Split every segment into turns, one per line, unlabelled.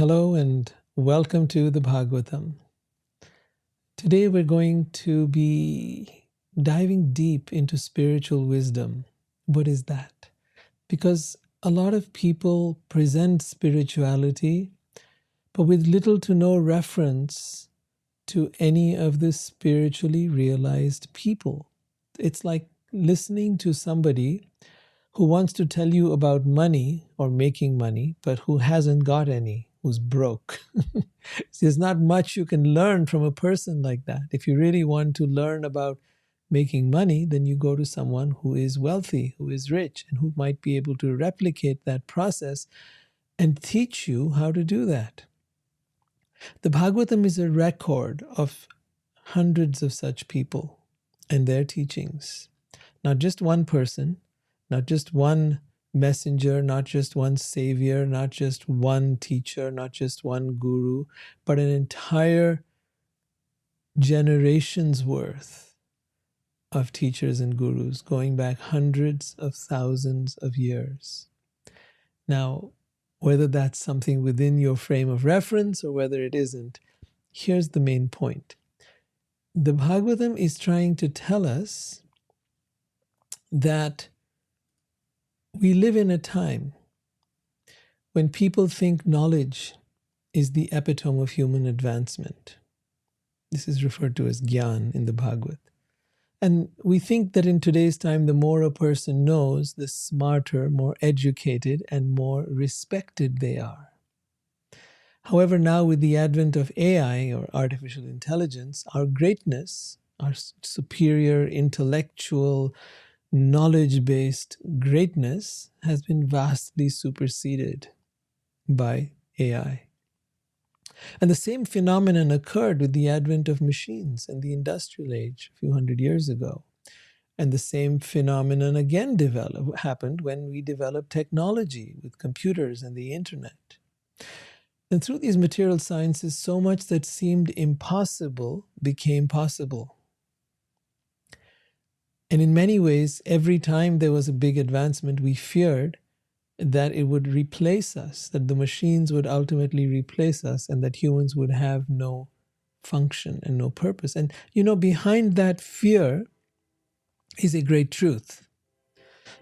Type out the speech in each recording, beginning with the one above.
Hello and welcome to the Bhagavatam. Today we're going to be diving deep into spiritual wisdom. What is that? Because a lot of people present spirituality, but with little to no reference to any of the spiritually realized people. It's like listening to somebody who wants to tell you about money or making money, but who hasn't got any, who's broke. There's not much you can learn from a person like that. If you really want to learn about making money, then you go to someone who is wealthy, who is rich, and who might be able to replicate that process and teach you how to do that. The Bhagavatam is a record of hundreds of such people and their teachings. Not just one person, not just one messenger, not just one savior, not just one teacher, not just one guru, but an entire generation's worth of teachers and gurus going back hundreds of thousands of years. Now, whether that's something within your frame of reference or whether it isn't, here's the main point. The Bhagavatam is trying to tell us that we live in a time when people think knowledge is the epitome of human advancement. This is referred to as Gyan in the Bhagavad. And we think that in today's time, the more a person knows, the smarter, more educated, and more respected they are. However, now with the advent of AI or artificial intelligence, our greatness, our superior intellectual knowledge-based greatness has been vastly superseded by AI. And the same phenomenon occurred with the advent of machines and the industrial age a few hundred years ago. And the same phenomenon again happened when we developed technology with computers and the internet. And through these material sciences, so much that seemed impossible became possible. And in many ways, every time there was a big advancement, we feared that it would replace us, that the machines would ultimately replace us, and that humans would have no function and no purpose. And behind that fear is a great truth.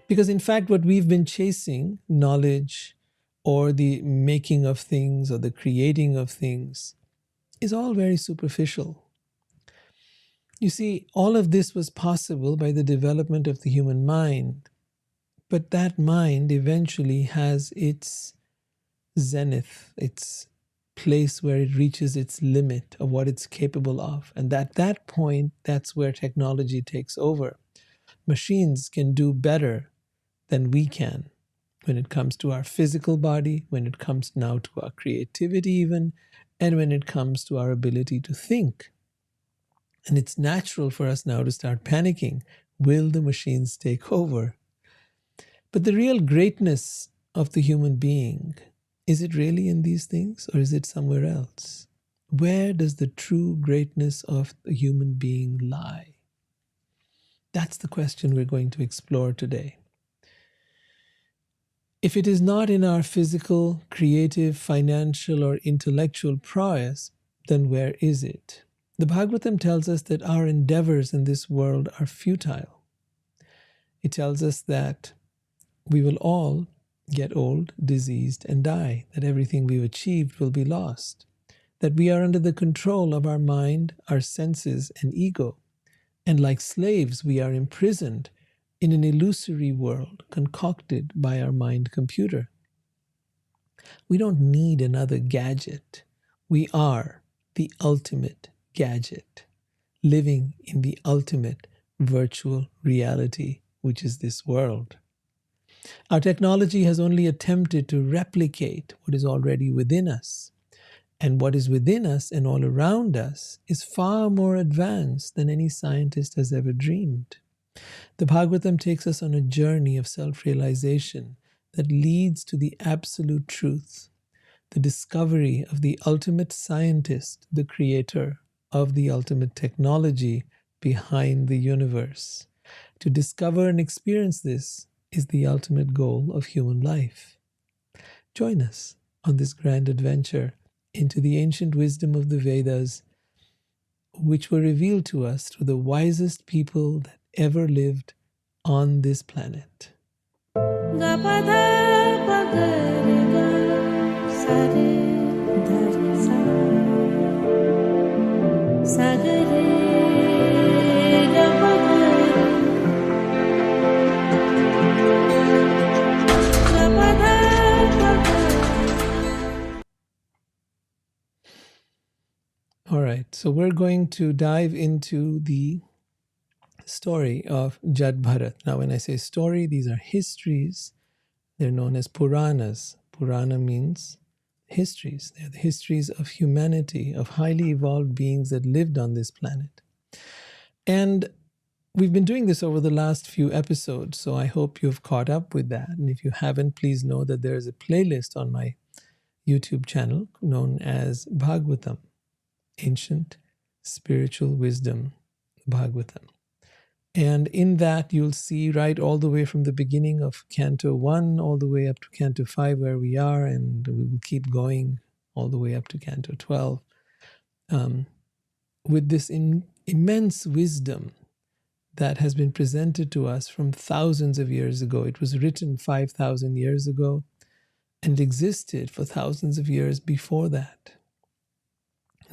Because in fact, what we've been chasing, knowledge or the making of things or the creating of things, is all very superficial. You see, all of this was possible by the development of the human mind. But that mind eventually has its zenith, its place where it reaches its limit of what it's capable of. And at that point, that's where technology takes over. Machines can do better than we can when it comes to our physical body, when it comes now to our creativity even, and when it comes to our ability to think. And it's natural for us now to start panicking. Will the machines take over? But the real greatness of the human being, is it really in these things or is it somewhere else? Where does the true greatness of the human being lie? That's the question we're going to explore today. If it is not in our physical, creative, financial, or intellectual prowess, then where is it? The Bhagavatam tells us that our endeavors in this world are futile. It tells us that we will all get old, diseased, and die, that everything we've achieved will be lost, that we are under the control of our mind, our senses, and ego, and like slaves we are imprisoned in an illusory world concocted by our mind computer. We don't need another gadget. We are the ultimate gadget, living in the ultimate virtual reality, which is this world. Our technology has only attempted to replicate what is already within us. And what is within us and all around us is far more advanced than any scientist has ever dreamed. The Bhagavatam takes us on a journey of self-realization that leads to the absolute truth, the discovery of the ultimate scientist, the creator of the ultimate technology behind the universe. To discover and experience this is the ultimate goal of human life. Join us on this grand adventure into the ancient wisdom of the Vedas, which were revealed to us through the wisest people that ever lived on this planet. All right, so we're going to dive into the story of Jad Bharat. Now, when I say story, these are histories. They're known as Puranas. Purana means histories. They're the histories of humanity, of highly evolved beings that lived on this planet. And we've been doing this over the last few episodes, so I hope you've caught up with that. And if you haven't, please know that there is a playlist on my YouTube channel known as Bhagavatam, Ancient Spiritual Wisdom Bhagavatam. And in that, you'll see right all the way from the beginning of Canto 1 all the way up to Canto 5 where we are, and we will keep going all the way up to Canto 12 with this immense wisdom that has been presented to us from thousands of years ago. It was written 5,000 years ago and existed for thousands of years before that.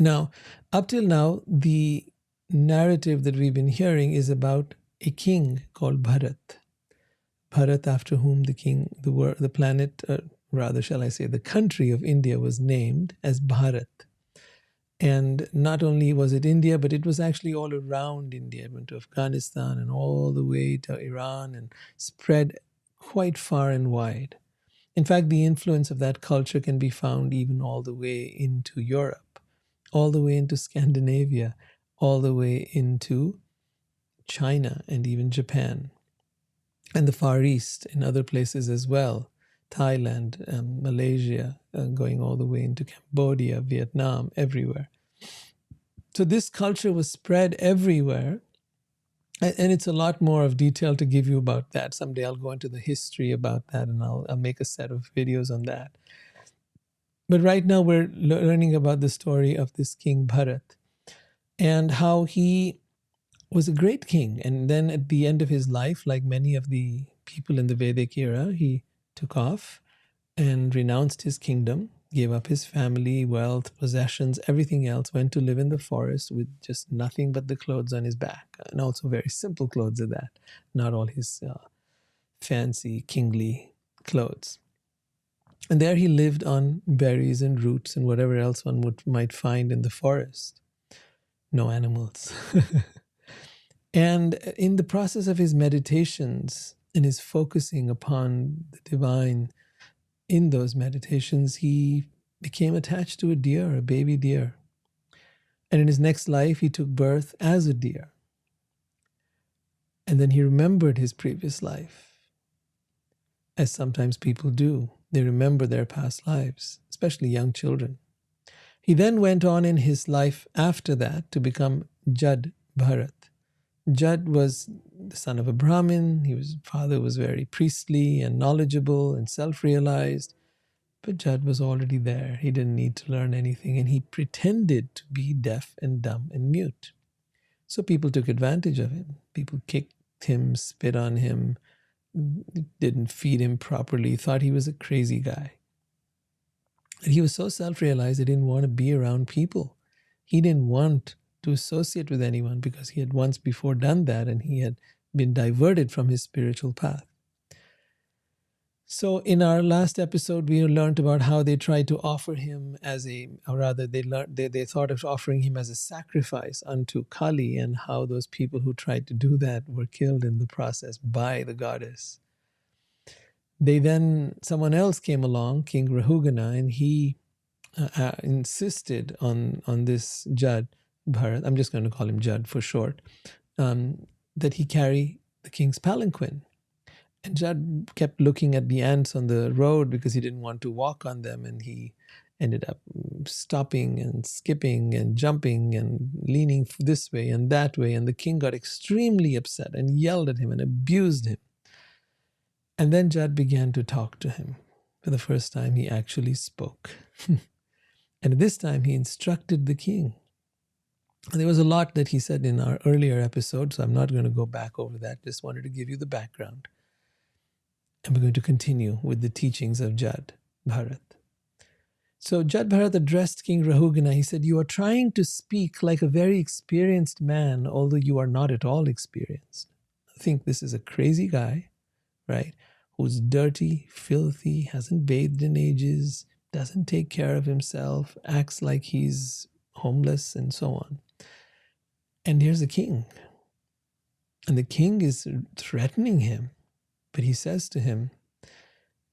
Now, up till now, the narrative that we've been hearing is about a king called Bharat. Bharat, after whom the planet, rather shall I say, the country of India was named as Bharat. And not only was it India, but it was actually all around India. It went to Afghanistan and all the way to Iran and spread quite far and wide. In fact, the influence of that culture can be found even all the way into Europe, all the way into Scandinavia, all the way into China and even Japan, and the Far East and other places as well, Thailand, Malaysia, going all the way into Cambodia, Vietnam, everywhere. So this culture was spread everywhere, and it's a lot more of detail to give you about that. Someday I'll go into the history about that, and I'll make a set of videos on that. But right now we're learning about the story of this King Bharat and how he was a great king. And then at the end of his life, like many of the people in the Vedic era, he took off and renounced his kingdom, gave up his family, wealth, possessions, everything else, went to live in the forest with just nothing but the clothes on his back, and also very simple clothes at that, not all his fancy kingly clothes. And there he lived on berries and roots and whatever else one might find in the forest. No animals. And in the process of his meditations and his focusing upon the divine in those meditations, he became attached to a deer, a baby deer. And in his next life, he took birth as a deer. And then he remembered his previous life, as sometimes people do. They remember their past lives, especially young children. He then went on in his life after that to become Jad Bharat. Jad was the son of a Brahmin. His father was very priestly and knowledgeable and self-realized. But Jad was already there. He didn't need to learn anything, and he pretended to be deaf and dumb and mute. So people took advantage of him. People kicked him, spit on him, didn't feed him properly, thought he was a crazy guy. And he was so self-realized he didn't want to be around people. He didn't want to associate with anyone because he had once before done that and he had been diverted from his spiritual path. So in our last episode, we learned about how they tried to offer him they thought of offering him as a sacrifice unto Kali, and how those people who tried to do that were killed in the process by the goddess. Someone else came along, King Rahugana, and he insisted on this Jad Bharat, I'm just going to call him Jad for short, that he carry the king's palanquin. And Jad kept looking at the ants on the road because he didn't want to walk on them, and he ended up stopping and skipping and jumping and leaning this way and that way, and the king got extremely upset and yelled at him and abused him. And then Jad began to talk to him. For the first time, he actually spoke. And this time, he instructed the king. And there was a lot that he said in our earlier episode, so I'm not going to go back over that. Just wanted to give you the background. And we're going to continue with the teachings of Jad Bharat. So Jad Bharat addressed King Rahugana. He said, "You are trying to speak like a very experienced man, although you are not at all experienced." I think this is a crazy guy, right? Who's dirty, filthy, hasn't bathed in ages, doesn't take care of himself, acts like he's homeless, and so on. And here's the king. And the king is threatening him. But he says to him,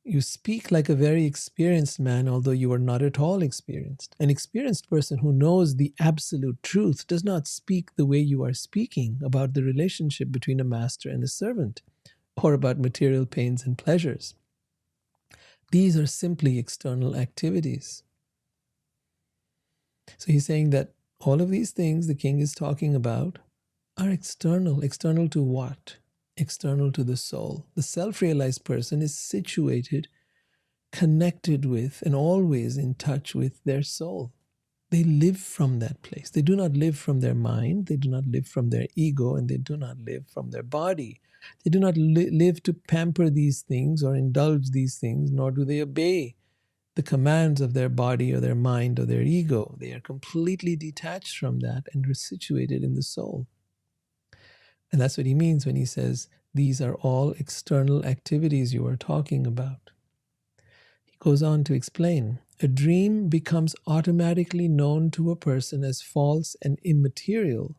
"You speak like a very experienced man, although you are not at all experienced. An experienced person who knows the absolute truth does not speak the way you are speaking about the relationship between a master and a servant, or about material pains and pleasures. These are simply external activities." So he's saying that all of these things the king is talking about are external. External to what? External to the soul. The self-realized person is situated, connected with, and always in touch with their soul. They live from that place. They do not live from their mind. They do not live from their ego, and they do not live from their body. They do not live to pamper these things or indulge these things, nor do they obey the commands of their body or their mind or their ego. They are completely detached from that and are situated in the soul. And that's what he means when he says, these are all external activities you are talking about. He goes on to explain, a dream becomes automatically known to a person as false and immaterial.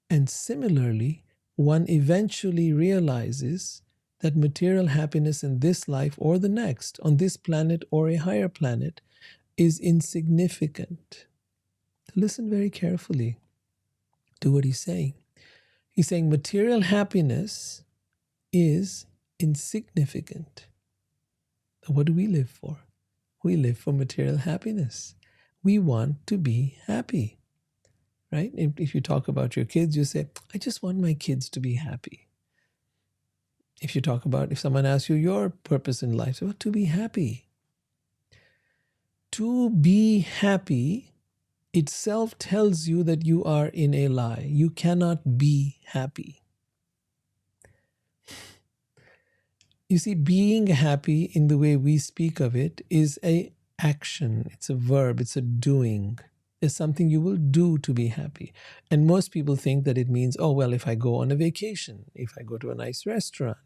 And similarly, one eventually realizes that material happiness in this life or the next, on this planet or a higher planet, is insignificant. Listen very carefully to what he's saying. He's saying material happiness is insignificant. What do we live for? We live for material happiness. We want to be happy, right? If you talk about your kids, you say, I just want my kids to be happy. If you talk about, if someone asks you your purpose in life, say, well, to be happy. To be happy itself tells you that you are in a lie. You cannot be happy. You see, being happy in the way we speak of it is an action. It's a verb. It's a doing. It's something you will do to be happy. And most people think that it means, oh, well, if I go on a vacation, if I go to a nice restaurant,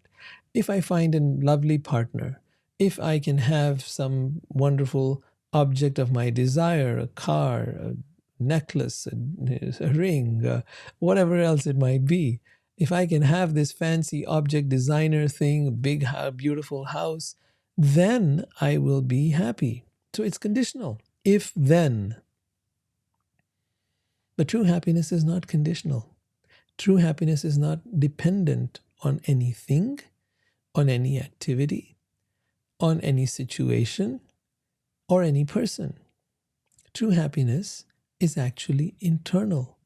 if I find a lovely partner, if I can have some wonderful object of my desire, a car, a necklace, a ring, whatever else it might be. If I can have this fancy object designer thing, a big, beautiful house, then I will be happy. So it's conditional. If then. But true happiness is not conditional. True happiness is not dependent on anything, on any activity, on any situation, or any person. True happiness is actually internal.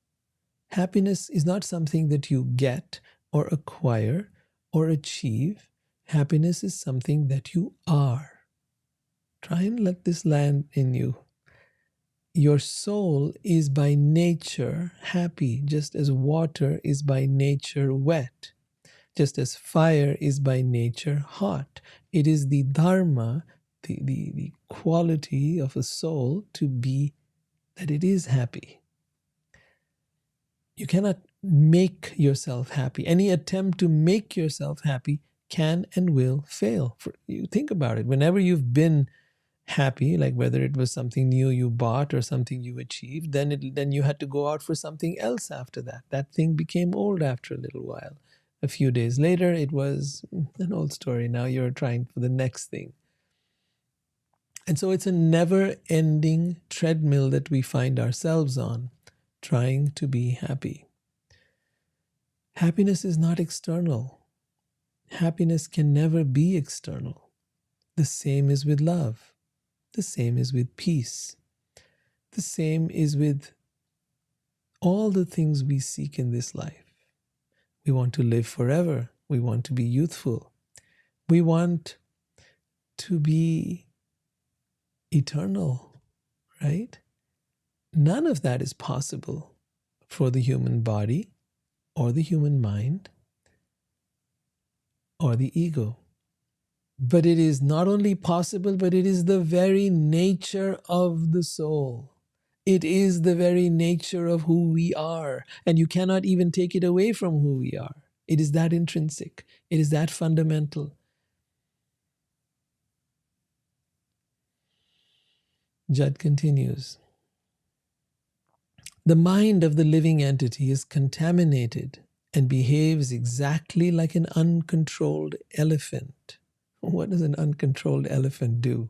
Happiness is not something that you get or acquire or achieve. Happiness is something that you are. Try and let this land in you. Your soul is by nature happy, just as water is by nature wet, just as fire is by nature hot. It is the dharma, the quality of a soul to be that it is happy. You cannot make yourself happy. Any attempt to make yourself happy can and will fail. You think about it. Whenever you've been happy, like whether it was something new you bought or something you achieved, then you had to go out for something else after that. That thing became old after a little while. A few days later, it was an old story. Now you're trying for the next thing. And so it's a never-ending treadmill that we find ourselves on, trying to be happy. Happiness is not external. Happiness can never be external. The same is with love. The same is with peace. The same is with all the things we seek in this life. We want to live forever. We want to be youthful. We want to be eternal, right? None of that is possible for the human body or the human mind or the ego. But it is not only possible, but it is the very nature of the soul. It is the very nature of who we are. And you cannot even take it away from who we are. It is that intrinsic. It is that fundamental. Judd continues. The mind of the living entity is contaminated and behaves exactly like an uncontrolled elephant. What does an uncontrolled elephant do?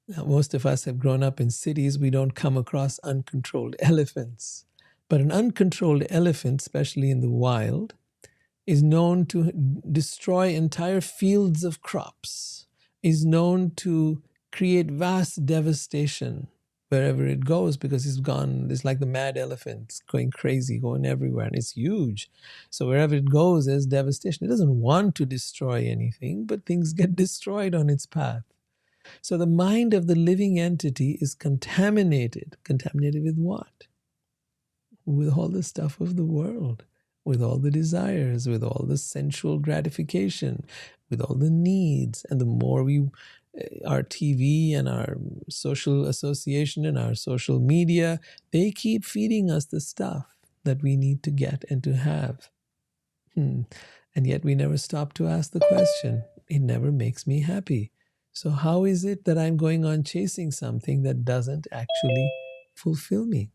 Now, most of us have grown up in cities. We don't come across uncontrolled elephants. But an uncontrolled elephant, especially in the wild, is known to destroy entire fields of crops, is known to create vast devastation wherever it goes, because it's like the mad elephant. It's going crazy, going everywhere, and it's huge. So wherever it goes, there's devastation. It doesn't want to destroy anything, but things get destroyed on its path. So the mind of the living entity is contaminated. Contaminated with what? With all the stuff of the world, with all the desires, with all the sensual gratification, with all the needs. And the more our TV and our social association and our social media, they keep feeding us the stuff that we need to get and to have. And yet we never stop to ask the question. It never makes me happy. So how is it that I'm going on chasing something that doesn't actually fulfill me?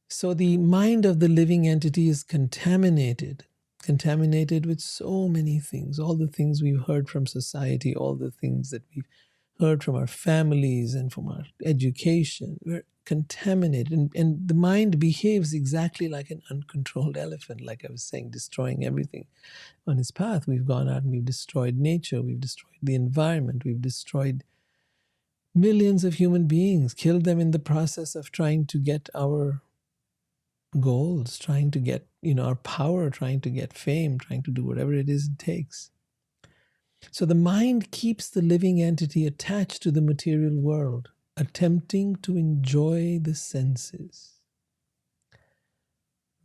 So the mind of the living entity is contaminated with so many things, all the things we've heard from society, all the things that we've heard from our families and from our education. We're contaminated. And the mind behaves exactly like an uncontrolled elephant, like I was saying, destroying everything on its path. We've gone out and we've destroyed nature, we've destroyed the environment, we've destroyed millions of human beings, killed them in the process of trying to get our goals, trying to get our power, trying to get fame, trying to do whatever it is it takes. So the mind keeps the living entity attached to the material world, attempting to enjoy the senses.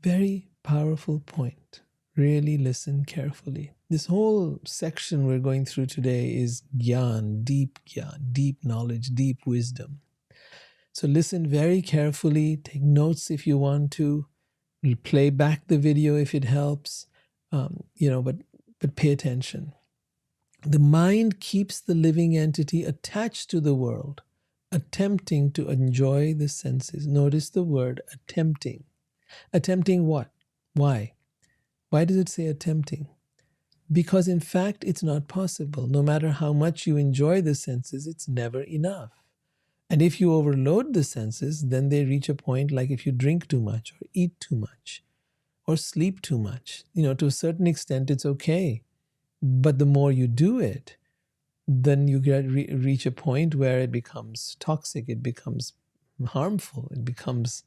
Very powerful point. Really listen carefully. This whole section we're going through today is gyan, deep knowledge, deep wisdom. So listen very carefully, take notes if you want to, play back the video if it helps, but pay attention. The mind keeps the living entity attached to the world, attempting to enjoy the senses. Notice the word attempting. Attempting what? Why? Why does it say attempting? Because in fact, it's not possible. No matter how much you enjoy the senses, it's never enough. And if you overload the senses, then they reach a point like if you drink too much or eat too much or sleep too much. To a certain extent, it's okay. But the more you do it, then you reach a point where it becomes toxic, it becomes harmful, it becomes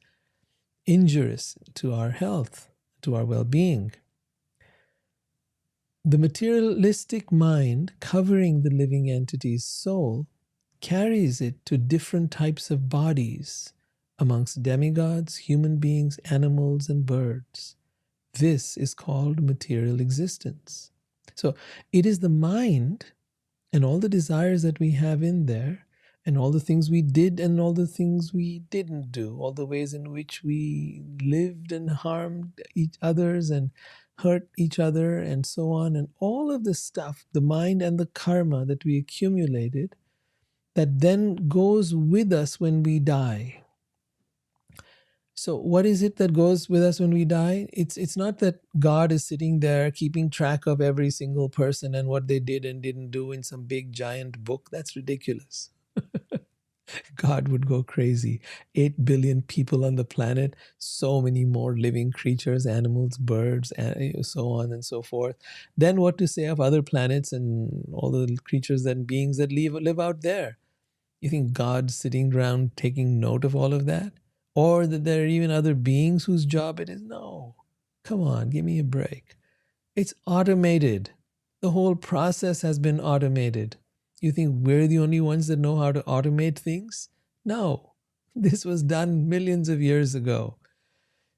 injurious to our health, to our well-being. The materialistic mind covering the living entity's soul carries it to different types of bodies amongst demigods, human beings, animals, and birds. This is called material existence. So it is the mind and all the desires that we have in there, and all the things we did and all the things we didn't do, all the ways in which we lived and harmed each others and hurt each other and so on, and all of this stuff, the mind and the karma that we accumulated, that then goes with us when we die. So what is it that goes with us when we die? It's not that God is sitting there keeping track of every single person and what they did and didn't do in some big giant book. That's ridiculous. God would go crazy. 8 billion people on the planet, so many more living creatures, animals, birds, and so on and so forth. Then what to say of other planets and all the creatures and beings that live out there? You think God's sitting around taking note of all of that? Or that there are even other beings whose job it is? No. Come on, give me a break. It's automated. The whole process has been automated. You think we're the only ones that know how to automate things? No, this was done millions of years ago.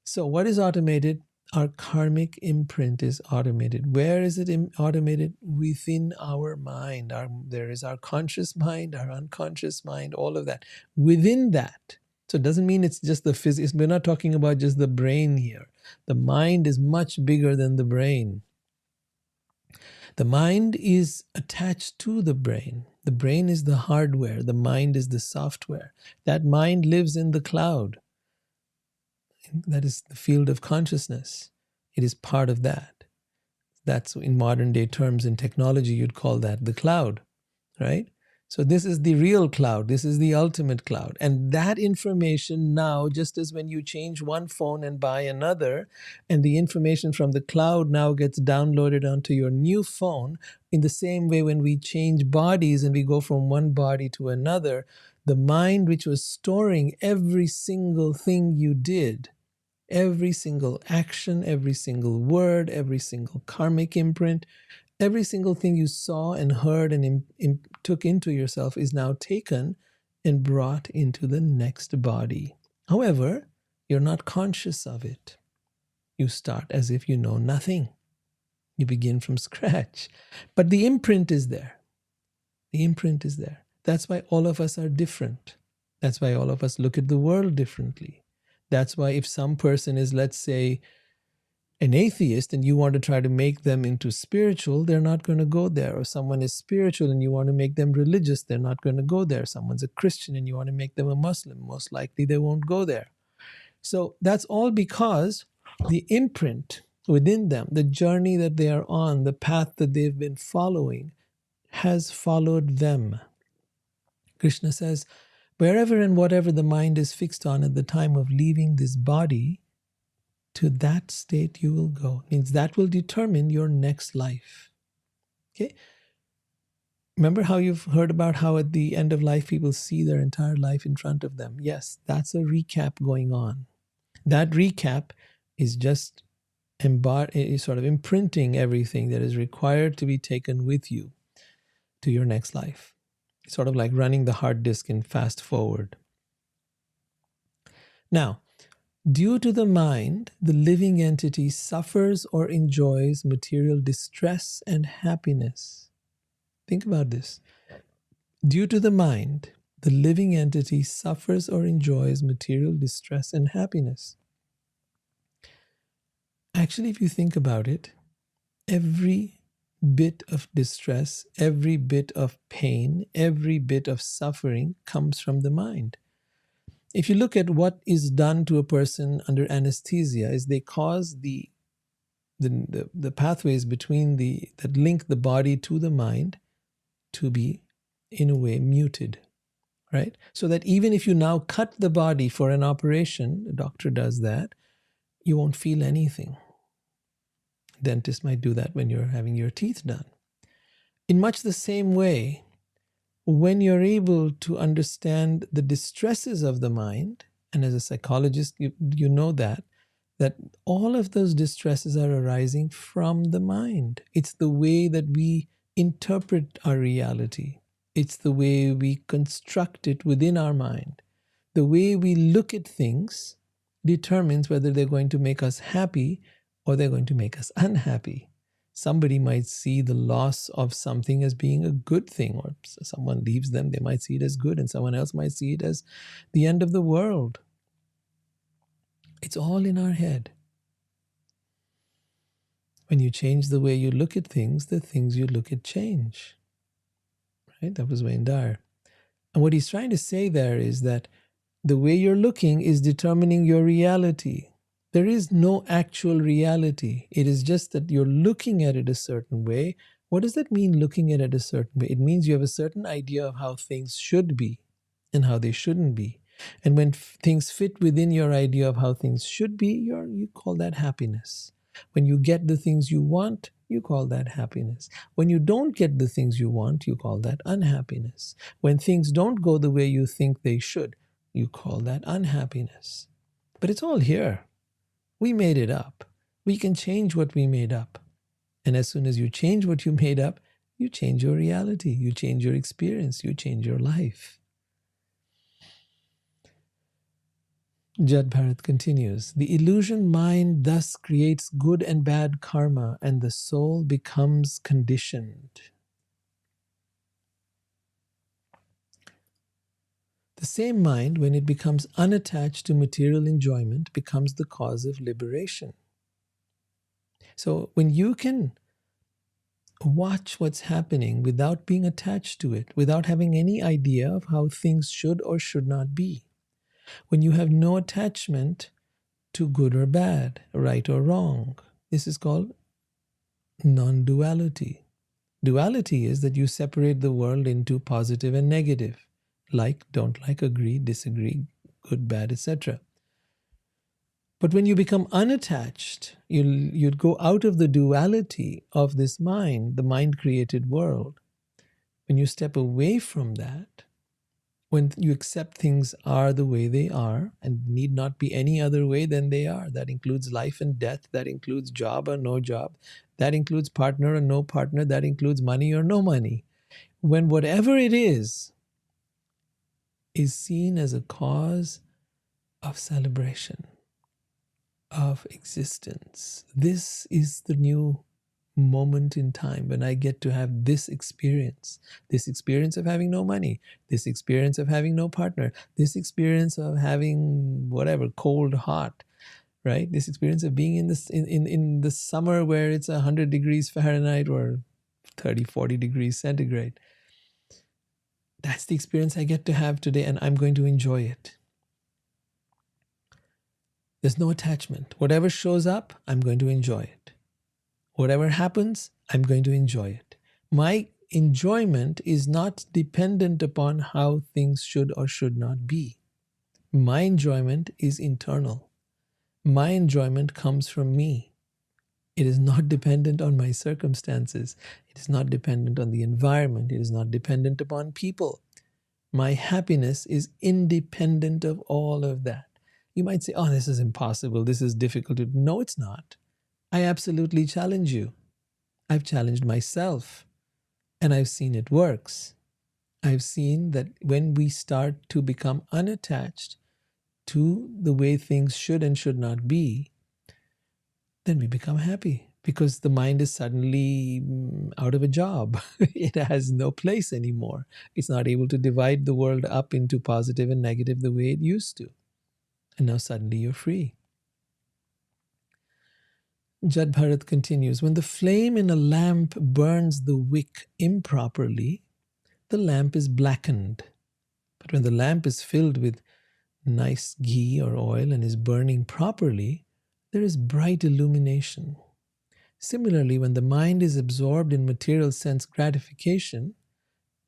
So what is automated? Our karmic imprint is automated. Where is it automated? Within our mind. There is our conscious mind, our unconscious mind, all of that. Within that. So it doesn't mean it's just the physics. We're not talking about just the brain here. The mind is much bigger than the brain. The mind is attached to the brain. The brain is the hardware. The mind is the software. That mind lives in the cloud. That is the field of consciousness. It is part of that. That's in modern day terms in technology, you'd call that the cloud, right? So this is the real cloud. This is the ultimate cloud. And that information now, just as when you change one phone and buy another, and the information from the cloud now gets downloaded onto your new phone, in the same way when we change bodies and we go from one body to another, the mind which was storing every single thing you did, every single action, every single word, every single karmic imprint, every single thing you saw and heard and took into yourself is now taken and brought into the next body. However, you're not conscious of it. You start as if you know nothing. You begin from scratch. But the imprint is there. The imprint is there. That's why all of us are different. That's why all of us look at the world differently. That's why if some person is, let's say, an atheist and you want to try to make them into spiritual, they're not going to go there. Or someone is spiritual and you want to make them religious, they're not going to go there. Someone's a Christian and you want to make them a Muslim, most likely they won't go there. So that's all because the imprint within them, the journey that they are on, the path that they've been following, has followed them. Krishna says, wherever and whatever the mind is fixed on at the time of leaving this body, to that state you will go. Means that will determine your next life. Okay? Remember how you've heard about how at the end of life people see their entire life in front of them? Yes, that's a recap going on. That recap is just sort of imprinting everything that is required to be taken with you to your next life. It's sort of like running the hard disk in fast forward. Now, due to the mind, the living entity suffers or enjoys material distress and happiness. Think about this. Due to the mind, the living entity suffers or enjoys material distress and happiness. Actually, if you think about it, every bit of distress, every bit of pain, every bit of suffering comes from the mind. If you look at what is done to a person under anesthesia, is they cause the pathways between that link the body to the mind to be, in a way, muted, right? So that even if you now cut the body for an operation, the doctor does that, you won't feel anything. Dentist might do that when you're having your teeth done. In much the same way, when you're able to understand the distresses of the mind, and as a psychologist, you know that all of those distresses are arising from the mind. It's the way that we interpret our reality. It's the way we construct it within our mind. The way we look at things determines whether they're going to make us happy or they're going to make us unhappy. Somebody might see the loss of something as being a good thing, or someone leaves them, they might see it as good, and someone else might see it as the end of the world. It's all in our head. When you change the way you look at things, the things you look at change. Right? That was Wayne Dyer. And what he's trying to say there is that the way you're looking is determining your reality. There is no actual reality. It is just that you're looking at it a certain way. What does that mean, looking at it a certain way? It means you have a certain idea of how things should be and how they shouldn't be. And when things fit within your idea of how things should be, you call that happiness. When you get the things you want, you call that happiness. When you don't get the things you want, you call that unhappiness. When things don't go the way you think they should, you call that unhappiness. But it's all here. We made it up. We can change what we made up. And as soon as you change what you made up, you change your reality, you change your experience, you change your life. Jad Bharat continues, the illusion mind thus creates good and bad karma, and the soul becomes conditioned. The same mind, when it becomes unattached to material enjoyment, becomes the cause of liberation. So when you can watch what's happening without being attached to it, without having any idea of how things should or should not be, when you have no attachment to good or bad, right or wrong, this is called non-duality. Duality is that you separate the world into positive and negative, like, don't like, agree, disagree, good, bad, etc. But when you become unattached, you'd go out of the duality of this mind, the mind-created world. When you step away from that, when you accept things are the way they are and need not be any other way than they are, that includes life and death, that includes job or no job, that includes partner or no partner, that includes money or no money. When whatever it is seen as a cause of celebration, of existence. This is the new moment in time when I get to have this experience of having no money, this experience of having no partner, this experience of having whatever, cold, hot, right? This experience of being in this in the summer where it's 100 degrees Fahrenheit or 30, 40 degrees centigrade. That's the experience I get to have today, and I'm going to enjoy it. There's no attachment. Whatever shows up, I'm going to enjoy it. Whatever happens, I'm going to enjoy it. My enjoyment is not dependent upon how things should or should not be. My enjoyment is internal. My enjoyment comes from me. It is not dependent on my circumstances. It is not dependent on the environment. It is not dependent upon people. My happiness is independent of all of that. You might say, oh, this is impossible. This is difficult. No, it's not. I absolutely challenge you. I've challenged myself, and I've seen it works. I've seen that when we start to become unattached to the way things should and should not be, then we become happy because the mind is suddenly out of a job. It has no place anymore. It's not able to divide the world up into positive and negative the way it used to. And now suddenly you're free. Jad Bharat continues, when the flame in a lamp burns the wick improperly, the lamp is blackened. But when the lamp is filled with nice ghee or oil and is burning properly, there is bright illumination. Similarly, when the mind is absorbed in material sense gratification,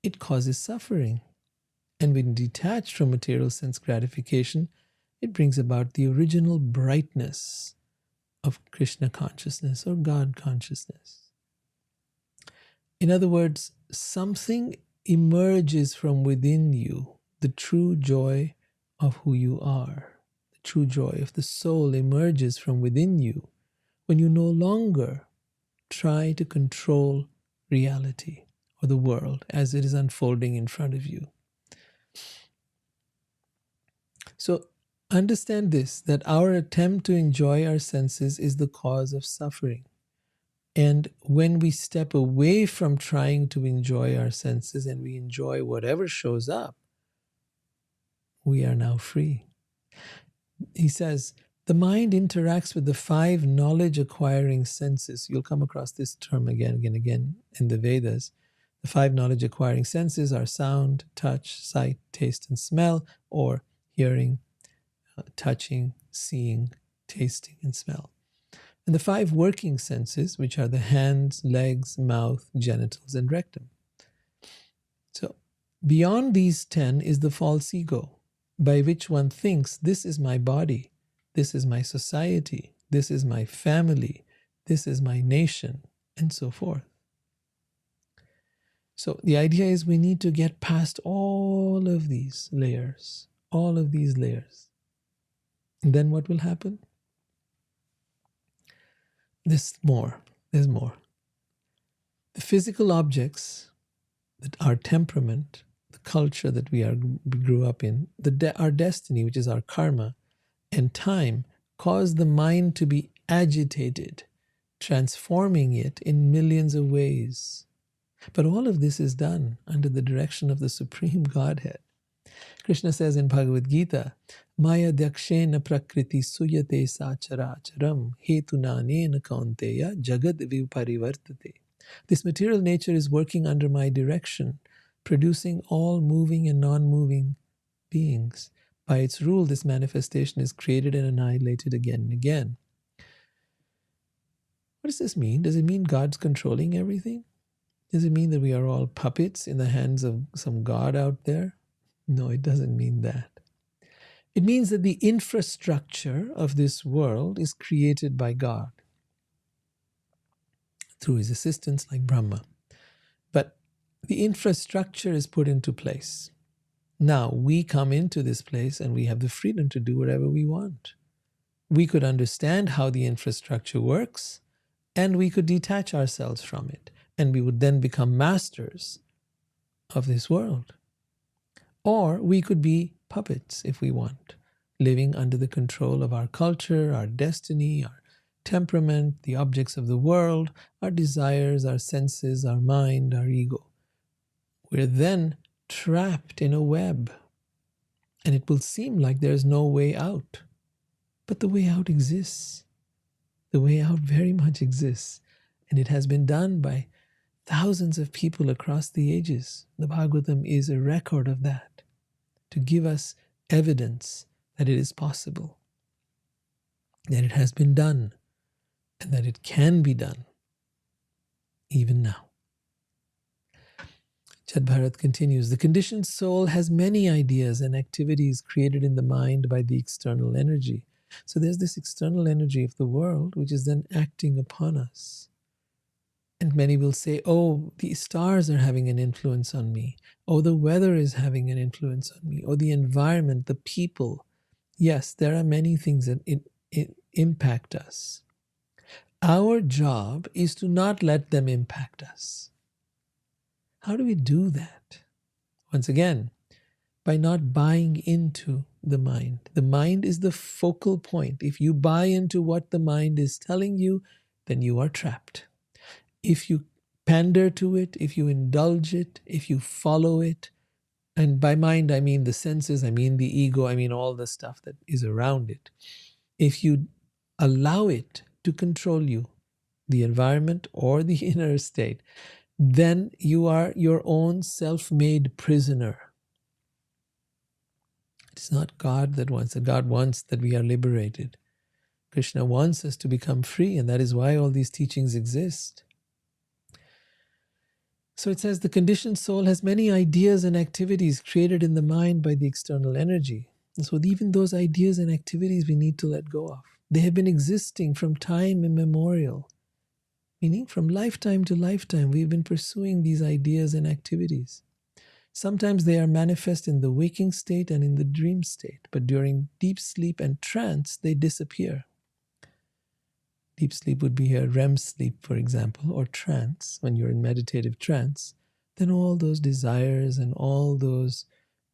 it causes suffering. And when detached from material sense gratification, it brings about the original brightness of Krishna consciousness or God consciousness. In other words, something emerges from within you, the true joy of who you are. The true joy of the soul emerges from within you when you no longer try to control reality or the world as it is unfolding in front of you. So understand this, that our attempt to enjoy our senses is the cause of suffering. And when we step away from trying to enjoy our senses and we enjoy whatever shows up, we are now free. He says, the mind interacts with the 5 knowledge-acquiring senses. You'll come across this term again in the Vedas. The 5 knowledge-acquiring senses are sound, touch, sight, taste, and smell, or hearing, touching, seeing, tasting, and smell. And the 5 working senses, which are the hands, legs, mouth, genitals, and rectum. So beyond these 10 is the false ego, by which one thinks, this is my body, this is my society, this is my family, this is my nation, and so forth. So the idea is we need to get past all of these layers, And then what will happen? There's more. The physical objects, that our temperament, the culture that we grew up in, our destiny, which is our karma, and time cause the mind to be agitated, transforming it in millions of ways. But all of this is done under the direction of the Supreme Godhead. Krishna says in Bhagavad Gita, Maya dakshena prakriti suyate sacharacharam hetunanena kaunteya jagad viparivartate. This material nature is working under my direction, producing all moving and non-moving beings. By its rule, this manifestation is created and annihilated again and again. What does this mean? Does it mean God's controlling everything? Does it mean that we are all puppets in the hands of some God out there? No, it doesn't mean that. It means that the infrastructure of this world is created by God through his assistants like Brahma. But the infrastructure is put into place. Now we come into this place and we have the freedom to do whatever we want. We could understand how the infrastructure works and we could detach ourselves from it. And we would then become masters of this world. Or we could be puppets if we want, living under the control of our culture, our destiny, our temperament, the objects of the world, our desires, our senses, our mind, our ego. We're then trapped in a web. And it will seem like there's no way out. But the way out exists. The way out very much exists. And it has been done by thousands of people across the ages. The Bhagavatam is a record of that, to give us evidence that it is possible, that it has been done, and that it can be done, even now. Chad Bharat continues, the conditioned soul has many ideas and activities created in the mind by the external energy. So there's this external energy of the world which is then acting upon us. And many will say, oh, the stars are having an influence on me. Oh, the weather is having an influence on me. Oh, the environment, the people. Yes, there are many things that impact us. Our job is to not let them impact us. How do we do that? Once again, by not buying into the mind. The mind is the focal point. If you buy into what the mind is telling you, then you are trapped. If you pander to it, if you indulge it, if you follow it, and by mind I mean the senses, I mean the ego, I mean all the stuff that is around it. If you allow it to control you, the environment or the inner state, then you are your own self-made prisoner. It's not God that wants it. God wants that we are liberated. Krishna wants us to become free, and that is why all these teachings exist. So it says the conditioned soul has many ideas and activities created in the mind by the external energy. And so even those ideas and activities we need to let go of. They have been existing from time immemorial, meaning from lifetime to lifetime we've been pursuing these ideas and activities. Sometimes they are manifest in the waking state and in the dream state, but during deep sleep and trance they disappear. Deep sleep would be a REM sleep, for example, or trance, when you're in meditative trance. Then all those desires and all those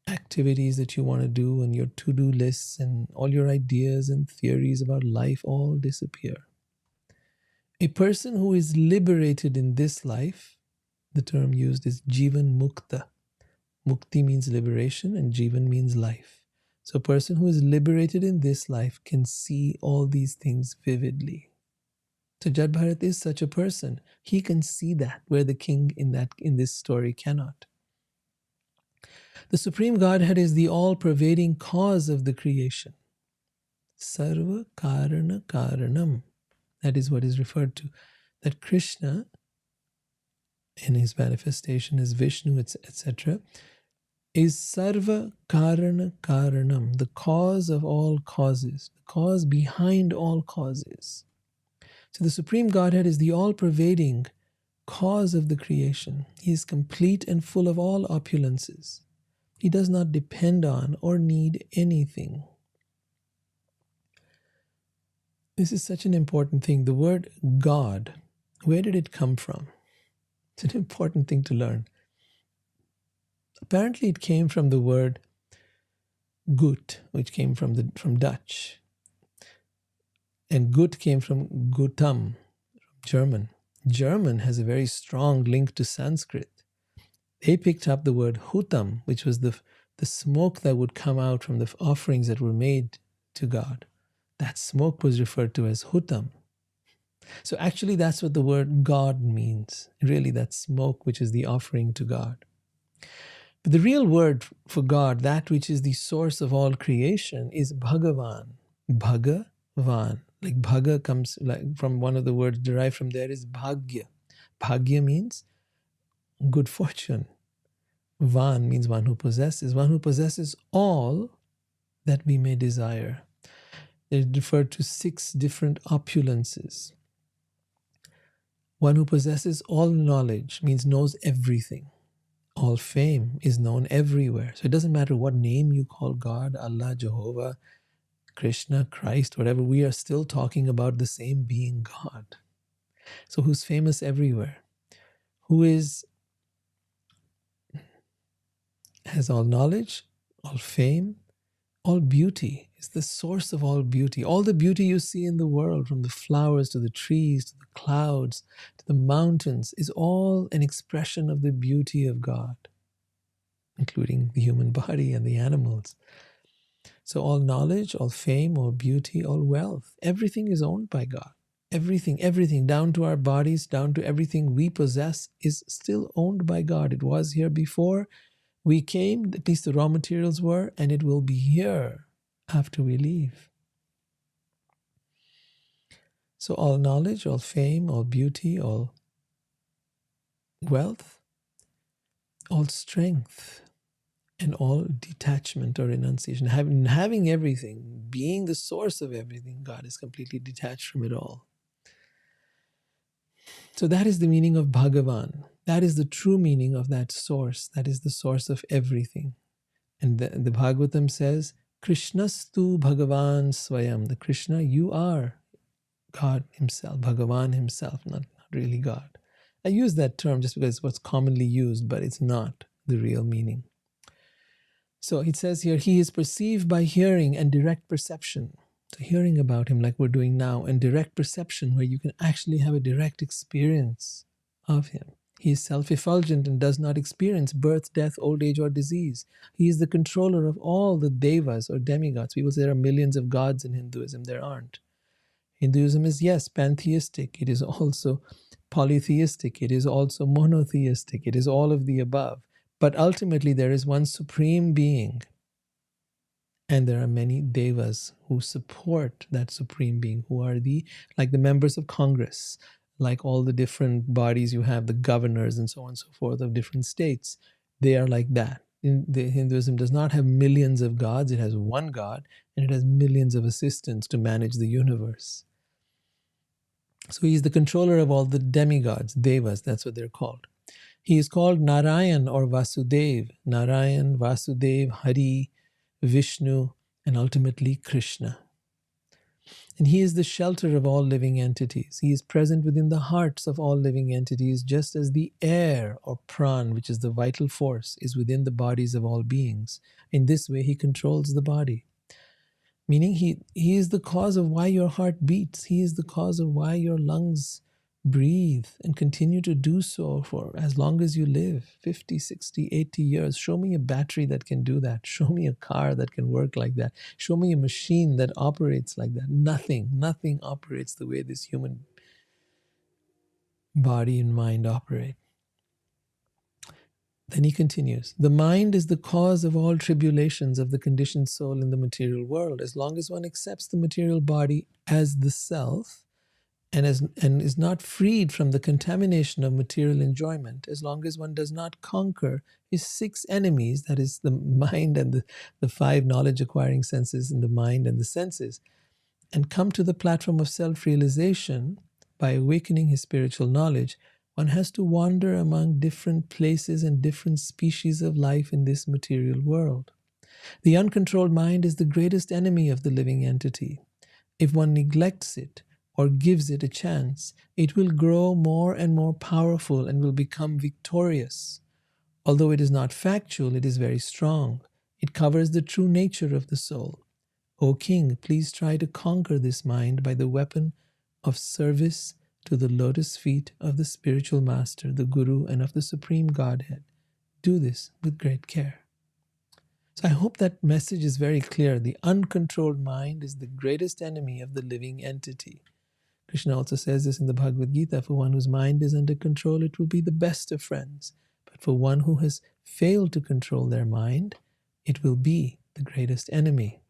activities that you want to do and your to-do lists and all your ideas and theories about life all disappear. A person who is liberated in this life, the term used is Jivan Mukta. Mukti means liberation and Jivan means life. So a person who is liberated in this life can see all these things vividly. So Jad Bharat is such a person. He can see that, where the king in this story cannot. The Supreme Godhead is the all-pervading cause of the creation. Sarva Karana Karanam. That is what is referred to. That Krishna, in his manifestation as Vishnu, etc., is Sarva Karana Karanam, the cause of all causes, the cause behind all causes. So the Supreme Godhead is the all-pervading cause of the creation. He is complete and full of all opulences. He does not depend on or need anything. This is such an important thing. The word God, where did it come from? It's an important thing to learn. Apparently, it came from the word gut, which came from Dutch, and gut came from gutam, German. German has a very strong link to Sanskrit. They picked up the word hutam, which was the smoke that would come out from the offerings that were made to God. That smoke was referred to as hutam. So actually, that's what the word God means. Really, that smoke which is the offering to God. But the real word for God, that which is the source of all creation, is Bhagavan. Bhagavan. Like bhaga comes like from one of the words derived from there is bhagya. Bhagya means good fortune. Van means one who possesses all that we may desire. They refer to 6 different opulences. One who possesses all knowledge means knows everything. All fame is known everywhere. So it doesn't matter what name you call God, Allah, Jehovah, Krishna, Christ, whatever, we are still talking about the same being, God. So who's famous everywhere? Who has all knowledge, all fame, all beauty, is the source of all beauty. All the beauty you see in the world, from the flowers to the trees, to the clouds, to the mountains, is all an expression of the beauty of God, including the human body and the animals. So all knowledge, all fame, all beauty, all wealth, everything is owned by God. Everything, down to our bodies, down to everything we possess, is still owned by God. It was here before we came, at least the raw materials were, and it will be here after we leave. So all knowledge, all fame, all beauty, all wealth, all strength, and all detachment or renunciation. Having everything, being the source of everything, God is completely detached from it all. So that is the meaning of Bhagavan. That is the true meaning of that source. That is the source of everything. And the Bhagavatam says, Krishnastu Bhagavan Swayam. The Krishna, you are God himself, Bhagavan himself, not really God. I use that term just because it's what's commonly used, but it's not the real meaning. So it says here, he is perceived by hearing and direct perception. So hearing about him like we're doing now, and direct perception where you can actually have a direct experience of him. He is self-effulgent and does not experience birth, death, old age, or disease. He is the controller of all the devas or demigods. People say there are millions of gods in Hinduism. There aren't. Hinduism is, yes, pantheistic. It is also polytheistic. It is also monotheistic. It is all of the above. But ultimately, there is one supreme being. And there are many devas who support that supreme being, who are like the members of Congress, like all the different bodies you have, the governors and so on and so forth of different states. They are like that. Hinduism does not have millions of gods. It has one God, and it has millions of assistants to manage the universe. So he is the controller of all the demigods, devas, that's what they're called. He is called Narayan or Vasudev. Narayan, Vasudev, Hari, Vishnu, and ultimately Krishna. And he is the shelter of all living entities. He is present within the hearts of all living entities, just as the air or pran, which is the vital force, is within the bodies of all beings. In this way, he controls the body. Meaning he is the cause of why your heart beats. He is the cause of why your lungs breathe and continue to do so for as long as you live, 50, 60, 80 years. Show me a battery that can do that. Show me a car that can work like that. Show me a machine that operates like that. Nothing operates the way this human body and mind operate. Then he continues, the mind is the cause of all tribulations of the conditioned soul in the material world. As long as one accepts the material body as the self, and is not freed from the contamination of material enjoyment, as long as one does not conquer his 6 enemies, that is the mind and the 5 knowledge-acquiring senses and the mind and the senses, and come to the platform of self-realization by awakening his spiritual knowledge, one has to wander among different places and different species of life in this material world. The uncontrolled mind is the greatest enemy of the living entity. If one neglects it, or gives it a chance, it will grow more and more powerful and will become victorious. Although it is not factual, it is very strong. It covers the true nature of the soul. O King, please try to conquer this mind by the weapon of service to the lotus feet of the spiritual master, the Guru, and of the Supreme Godhead. Do this with great care. So I hope that message is very clear. The uncontrolled mind is the greatest enemy of the living entity. Krishna also says this in the Bhagavad Gita, for one whose mind is under control, it will be the best of friends. But for one who has failed to control their mind, it will be the greatest enemy.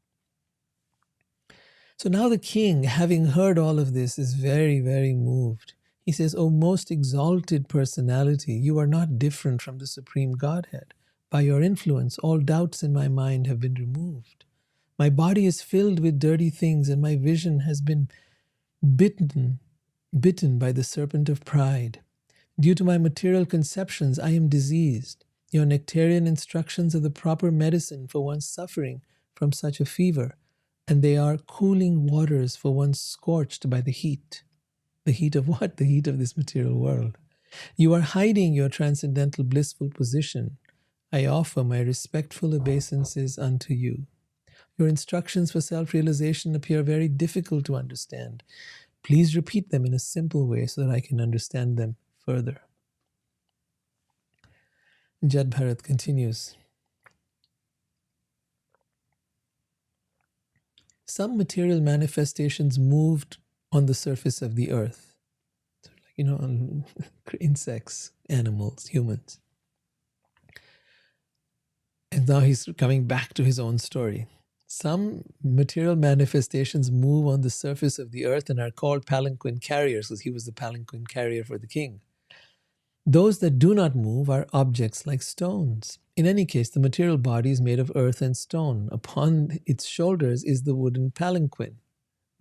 So now the king, having heard all of this, is very, very moved. He says, O most exalted personality, you are not different from the Supreme Godhead. By your influence, all doubts in my mind have been removed. My body is filled with dirty things, and my vision has been bitten by the serpent of pride. Due to my material conceptions, I am diseased. Your nectarian instructions are the proper medicine for one suffering from such a fever, and they are cooling waters for one scorched by the heat. The heat of what? The heat of this material world. You are hiding your transcendental blissful position. I offer my respectful obeisances unto you. Your instructions for self-realization appear very difficult to understand. Please repeat them in a simple way so that I can understand them further. Jad Bharat continues. Some material manifestations moved on the surface of the earth. On insects, animals, humans. And now he's coming back to his own story. Some material manifestations move on the surface of the earth and are called palanquin carriers, because he was the palanquin carrier for the king. Those that do not move are objects like stones. In any case, the material body is made of earth and stone. Upon its shoulders is the wooden palanquin.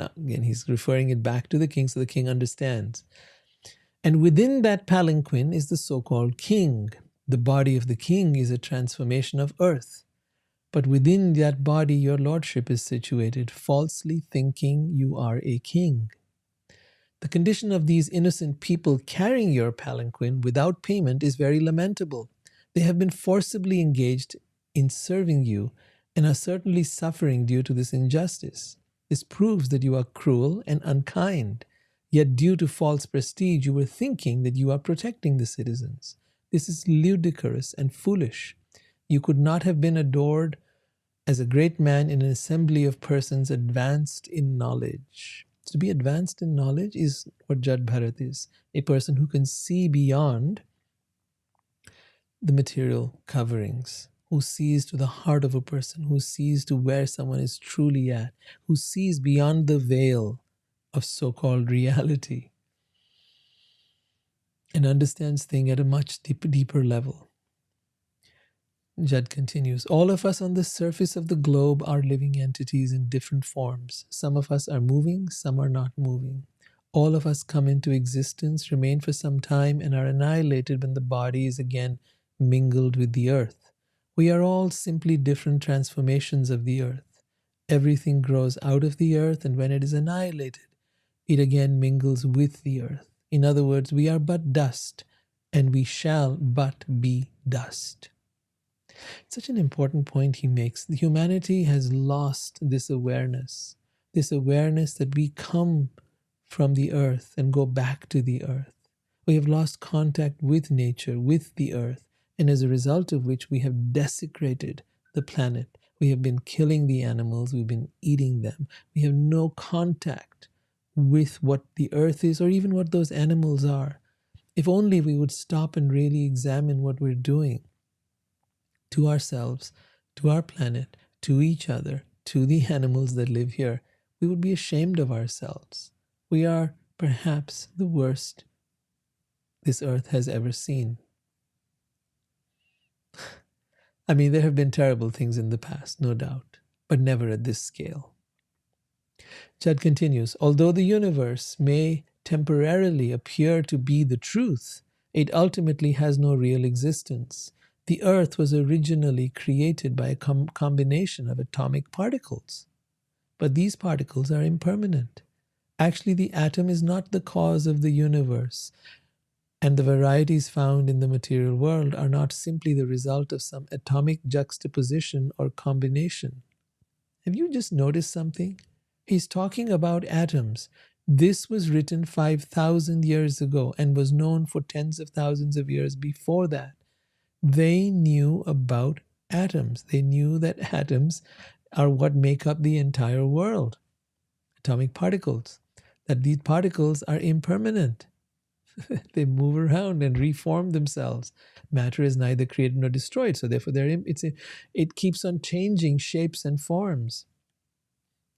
Now, again, he's referring it back to the king so the king understands. And within that palanquin is the so-called king. The body of the king is a transformation of earth. But within that body, your lordship is situated, falsely thinking you are a king. The condition of these innocent people carrying your palanquin without payment is very lamentable. They have been forcibly engaged in serving you and are certainly suffering due to this injustice. This proves that you are cruel and unkind. Yet due to false prestige, you were thinking that you are protecting the citizens. This is ludicrous and foolish. You could not have been adored as a great man in an assembly of persons advanced in knowledge. To be advanced in knowledge is what Jad Bharat is, a person who can see beyond the material coverings, who sees to the heart of a person, who sees to where someone is truly at, who sees beyond the veil of so-called reality and understands things at a much deeper level. Jad continues, all of us on the surface of the globe are living entities in different forms. Some of us are moving, some are not moving. All of us come into existence, remain for some time, and are annihilated when the body is again mingled with the earth. We are all simply different transformations of the earth. Everything grows out of the earth, and when it is annihilated, it again mingles with the earth. In other words, we are but dust, and we shall but be dust. Such an important point he makes. Humanity has lost this awareness that we come from the earth and go back to the earth. We have lost contact with nature, with the earth, and as a result of which we have desecrated the planet. We have been killing the animals, we've been eating them. We have no contact with what the earth is or even what those animals are. If only we would stop and really examine what we're doing to ourselves, to our planet, to each other, to the animals that live here, we would be ashamed of ourselves. We are perhaps the worst this earth has ever seen. I mean, there have been terrible things in the past, no doubt, but never at this scale. Chad continues, although the universe may temporarily appear to be the truth, it ultimately has no real existence. The earth was originally created by a combination of atomic particles, but these particles are impermanent. Actually, the atom is not the cause of the universe, and the varieties found in the material world are not simply the result of some atomic juxtaposition or combination. Have you just noticed something? He's talking about atoms. This was written 5,000 years ago and was known for tens of thousands of years before that. They knew about atoms. They knew that atoms are what make up the entire world. Atomic particles. That these particles are impermanent. They move around and reform themselves. Matter is neither created nor destroyed, so therefore it keeps on changing shapes and forms.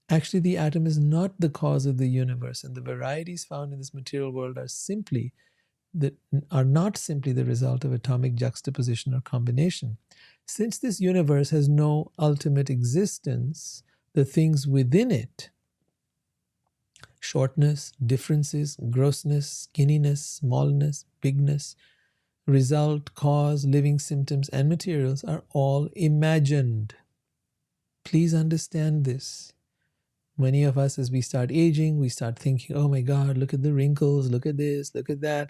Actually, the atom is not the cause of the universe, and the varieties found in this material world are not simply the result of atomic juxtaposition or combination. Since this universe has no ultimate existence, the things within it, shortness, differences, grossness, skinniness, smallness, bigness, result, cause, living symptoms, and materials are all imagined. Please understand this. Many of us, as we start aging, we start thinking, oh my God, look at the wrinkles, look at this, look at that.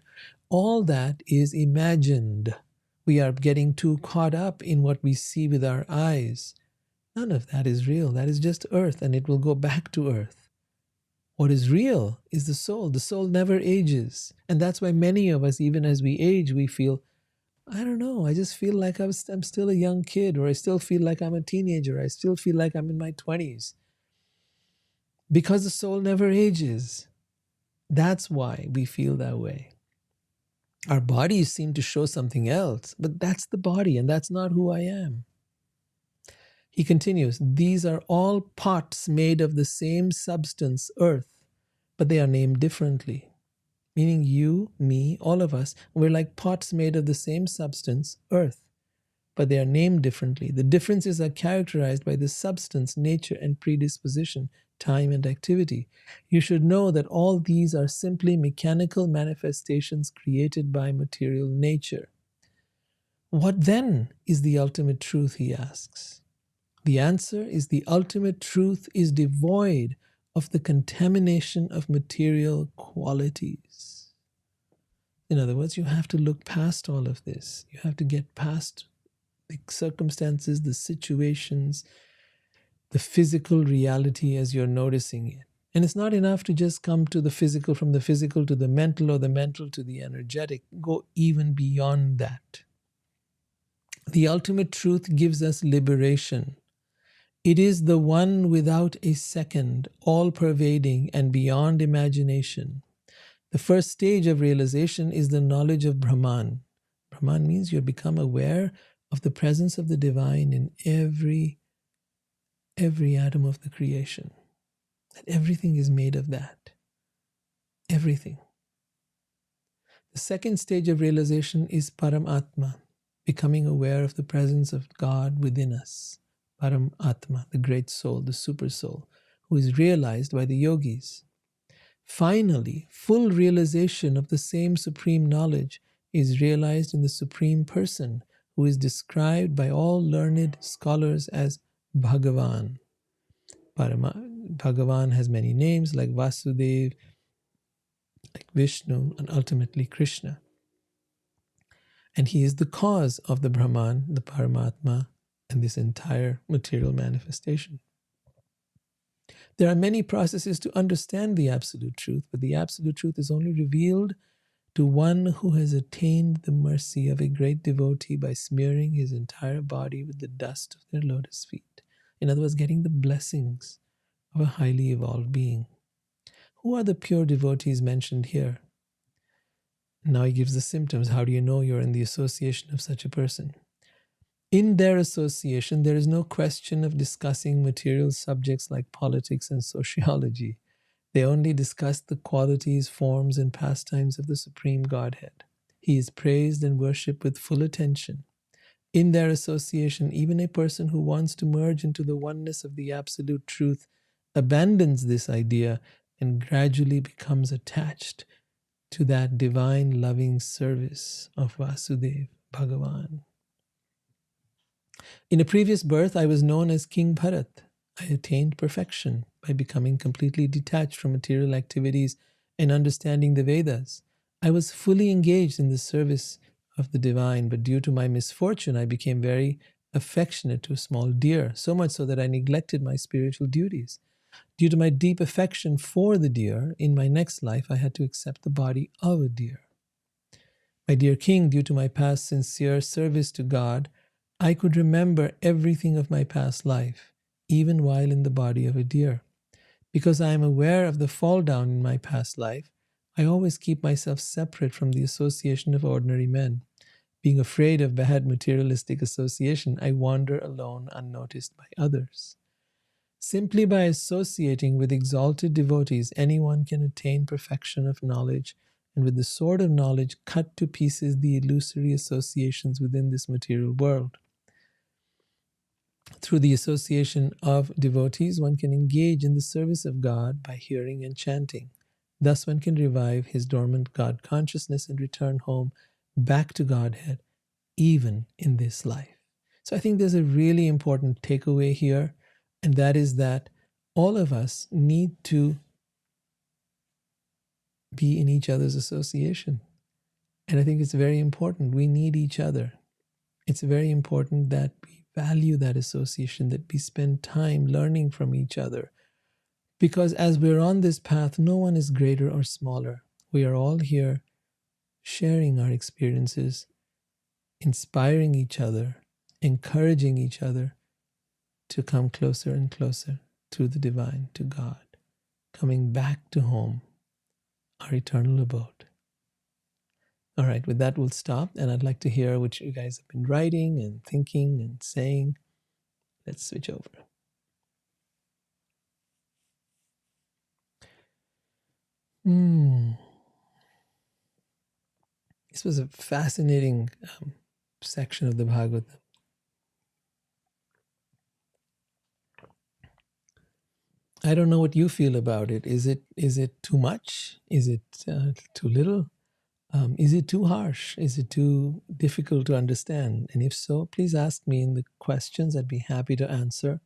All that is imagined. We are getting too caught up in what we see with our eyes. None of that is real. That is just earth, and it will go back to earth. What is real is the soul. The soul never ages. And that's why many of us, even as we age, we feel, I don't know, I just feel like I'm still a young kid, or I still feel like I'm a teenager. I still feel like I'm in my 20s. Because the soul never ages. That's why we feel that way. Our bodies seem to show something else, but that's the body, and that's not who I am. He continues, these are all pots made of the same substance, earth, but they are named differently. Meaning you, me, all of us, we're like pots made of the same substance, earth, but they are named differently. The differences are characterized by the substance, nature, and predisposition, time, and activity. You should know that all these are simply mechanical manifestations created by material nature. What then is the ultimate truth, he asks? The answer is the ultimate truth is devoid of the contamination of material qualities. In other words, you have to look past all of this. You have to get past the circumstances, the situations, the physical reality as you're noticing it. And it's not enough to just come to the physical, from the physical to the mental, or the mental to the energetic. Go even beyond that. The ultimate truth gives us liberation. It is the one without a second, all-pervading and beyond imagination. The first stage of realization is the knowledge of Brahman. Brahman means you become aware of the presence of the divine in every atom of the creation. That everything is made of that. Everything. The second stage of realization is Paramatma, becoming aware of the presence of God within us. Paramatma, the great soul, the super soul, who is realized by the yogis. Finally, full realization of the same supreme knowledge is realized in the Supreme Person, who is described by all learned scholars as Bhagavan. Bhagavan has many names like Vasudev, like Vishnu, and ultimately Krishna. And he is the cause of the Brahman, the Paramatma, and this entire material manifestation. There are many processes to understand the absolute truth, but the absolute truth is only revealed to one who has attained the mercy of a great devotee by smearing his entire body with the dust of their lotus feet. In other words, getting the blessings of a highly evolved being. Who are the pure devotees mentioned here? Now he gives the symptoms. How do you know you're in the association of such a person? In their association, there is no question of discussing material subjects like politics and sociology. They only discuss the qualities, forms, and pastimes of the Supreme Godhead. He is praised and worshipped with full attention. In their association, even a person who wants to merge into the oneness of the absolute truth abandons this idea and gradually becomes attached to that divine loving service of Vasudev, Bhagavan. In a previous birth, I was known as King Bharat. I attained perfection by becoming completely detached from material activities and understanding the Vedas. I was fully engaged in the service of the divine, but due to my misfortune, I became very affectionate to a small deer, so much so that I neglected my spiritual duties. Due to my deep affection for the deer, in my next life, I had to accept the body of a deer. My dear king, due to my past sincere service to God, I could remember everything of my past life, even while in the body of a deer. Because I am aware of the fall down in my past life, I always keep myself separate from the association of ordinary men. Being afraid of bad materialistic association, I wander alone unnoticed by others. Simply by associating with exalted devotees, anyone can attain perfection of knowledge, and with the sword of knowledge cut to pieces the illusory associations within this material world. Through the association of devotees, one can engage in the service of God by hearing and chanting. Thus, one can revive his dormant God consciousness and return home back to Godhead, even in this life. So, I think there's a really important takeaway here, and that is that all of us need to be in each other's association. And I think it's very important. We need each other. It's very important that we value that association, that we spend time learning from each other. Because as we're on this path, no one is greater or smaller. We are all here sharing our experiences, inspiring each other, encouraging each other to come closer and closer to the divine, to God, coming back to home, our eternal abode. All right, with that, we'll stop. And I'd like to hear what you guys have been writing and thinking and saying. Let's switch over. This was a fascinating section of the Bhagavatam. I don't know what you feel about it. Is it too much? Is it too little? Is it too harsh? Is it too difficult to understand? And if so, please ask me in the questions. I'd be happy to answer.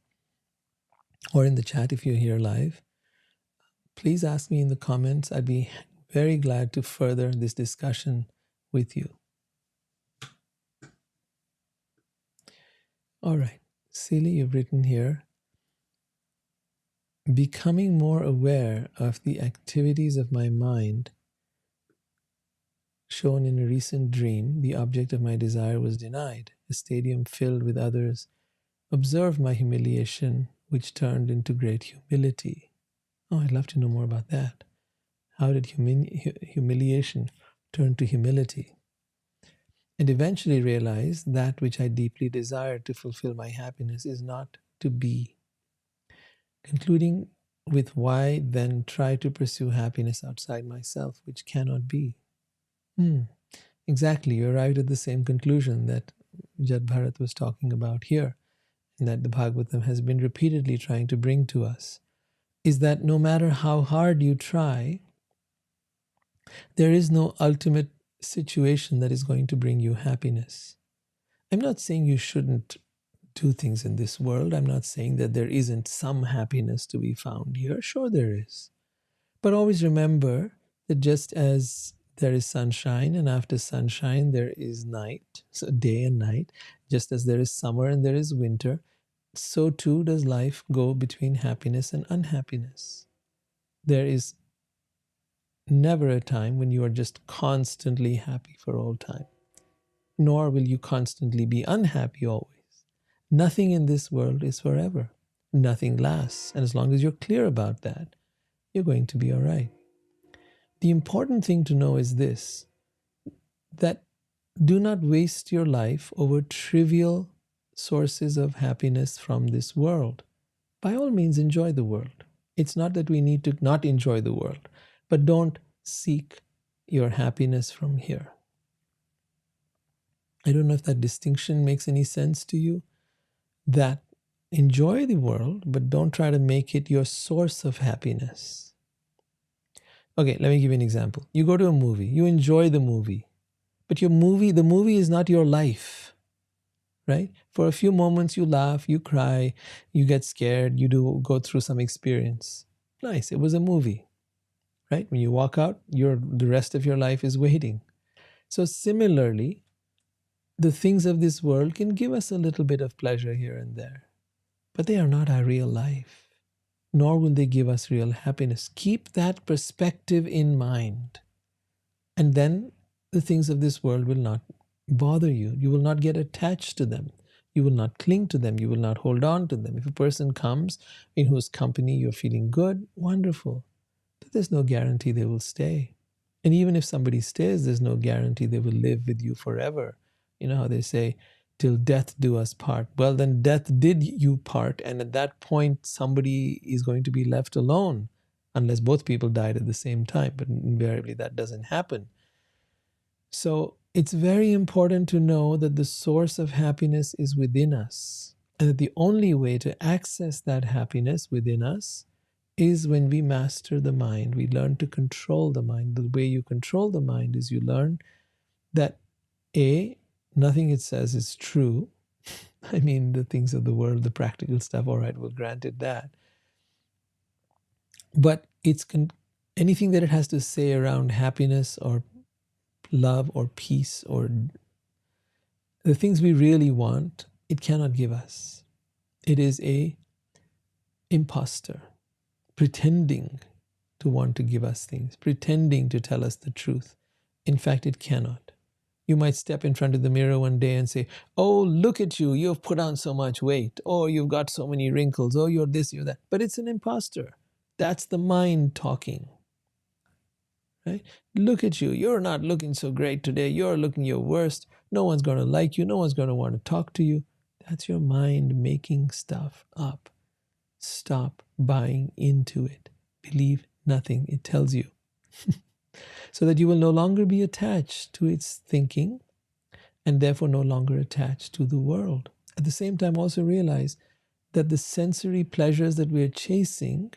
Or in the chat if you're here live. Please ask me in the comments. I'd be very glad to further this discussion with you. All right. Celia, you've written here, becoming more aware of the activities of my mind shown in a recent dream, the object of my desire was denied. A stadium filled with others observed my humiliation, which turned into great humility. Oh, I'd love to know more about that. How did humiliation turn to humility? And eventually realized that which I deeply desired to fulfill my happiness is not to be. Concluding with why then try to pursue happiness outside myself, which cannot be. Exactly, you arrived at the same conclusion that Jad Bharat was talking about here, and that the Bhagavatam has been repeatedly trying to bring to us, is that no matter how hard you try, there is no ultimate situation that is going to bring you happiness. I'm not saying you shouldn't do things in this world. I'm not saying that there isn't some happiness to be found here. Sure, there is. But always remember that just as there is sunshine, and after sunshine there is night, so day and night, just as there is summer and there is winter, so too does life go between happiness and unhappiness. There is never a time when you are just constantly happy for all time, nor will you constantly be unhappy always. Nothing in this world is forever. Nothing lasts. And as long as you're clear about that, you're going to be all right. The important thing to know is this, that do not waste your life over trivial sources of happiness from this world. By all means, enjoy the world. It's not that we need to not enjoy the world, but don't seek your happiness from here. I don't know if that distinction makes any sense to you, that enjoy the world, but don't try to make it your source of happiness. Okay, let me give you an example. You go to a movie, you enjoy the movie, but the movie is not your life. right? For a few moments, you laugh, you cry, you get scared, you do go through some experience. Nice. It was a movie, right? When you walk out, the rest of your life is waiting. So similarly, the things of this world can give us a little bit of pleasure here and there, but they are not our real life, nor will they give us real happiness. Keep that perspective in mind, and then the things of this world will not bother you. You will not get attached to them. You will not cling to them. You will not hold on to them. If a person comes in whose company you're feeling good, wonderful. But there's no guarantee they will stay. And even if somebody stays, there's no guarantee they will live with you forever. You know how they say, till death do us part. Well, then death did you part. And at that point, somebody is going to be left alone, unless both people died at the same time. But invariably, that doesn't happen. So it's very important to know that the source of happiness is within us. And that the only way to access that happiness within us is when we master the mind. We learn to control the mind. The way you control the mind is you learn that A, nothing it says is true. I mean, the things of the world, the practical stuff, all right, we'll grant it that. But anything that it has to say around happiness or love or peace or the things we really want, it cannot give us. It is a imposter, pretending to want to give us things, pretending to tell us the truth. In fact, it cannot. You might step in front of the mirror one day and say, oh, look at you, you've put on so much weight. Oh, you've got so many wrinkles. Oh, you're this, you're that. But it's an imposter. That's the mind talking. Right? Look at you. You're not looking so great today. You're looking your worst. No one's going to like you. No one's going to want to talk to you. That's your mind making stuff up. Stop buying into it. Believe nothing it tells you. So that you will no longer be attached to its thinking and therefore no longer attached to the world. At the same time, also realize that the sensory pleasures that we are chasing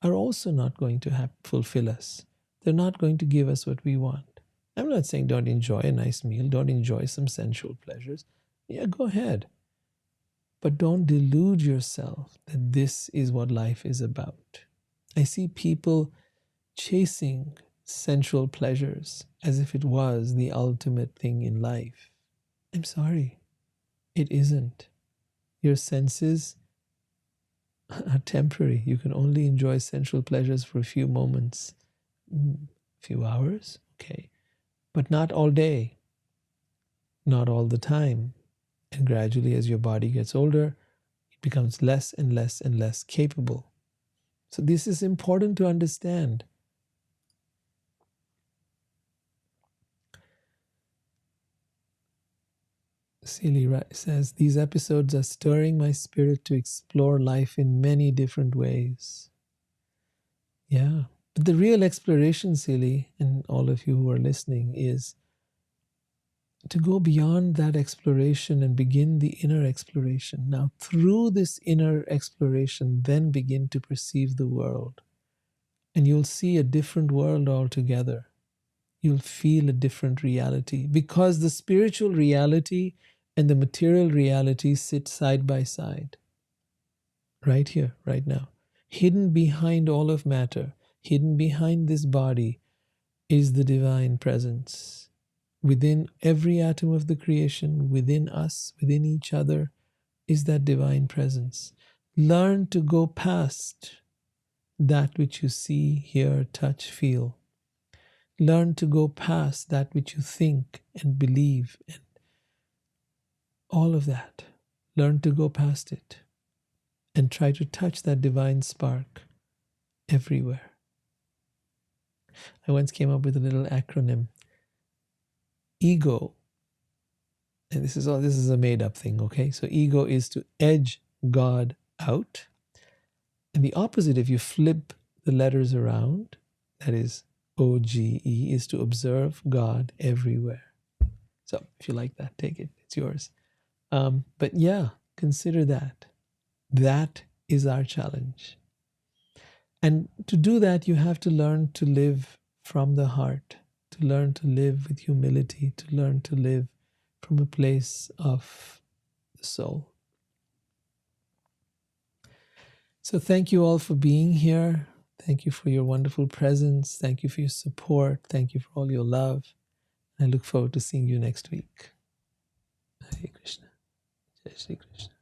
are also not going to fulfill us. They're not going to give us what we want. I'm not saying don't enjoy a nice meal, don't enjoy some sensual pleasures. Yeah, go ahead. But don't delude yourself that this is what life is about. I see people chasing sensual pleasures as if it was the ultimate thing in life. I'm sorry, it isn't. Your senses are temporary. You can only enjoy sensual pleasures for a few moments. Few hours, okay, but not all day, not all the time. And gradually, as your body gets older, it becomes less and less and less capable. So this is important to understand. Seeley says, these episodes are stirring my spirit to explore life in many different ways. Yeah. But the real exploration, Seeley, and all of you who are listening, is to go beyond that exploration and begin the inner exploration. Now, through this inner exploration, then begin to perceive the world. And you'll see a different world altogether. You'll feel a different reality, because the spiritual reality and the material reality sit side by side. Right here, right now. Hidden behind all of matter, hidden behind this body, is the divine presence. Within every atom of the creation, within us, within each other, is that divine presence. Learn to go past that which you see, hear, touch, feel. Learn to go past that which you think and believe and all of that. Learn to go past it and try to touch that divine spark everywhere. I once came up with a little acronym. Ego, and this is a made-up thing, okay? So ego is to edge God out. And the opposite, if you flip the letters around, that is O-G-E, is to observe God everywhere. So if you like that, take it. It's yours. But yeah, consider that. That is our challenge. And to do that, you have to learn to live from the heart, to learn to live with humility, to learn to live from a place of soul. So thank you all for being here. Thank you for your wonderful presence. Thank you for your support. Thank you for all your love. I look forward to seeing you next week. Hare Krishna. Jai Shri Krishna.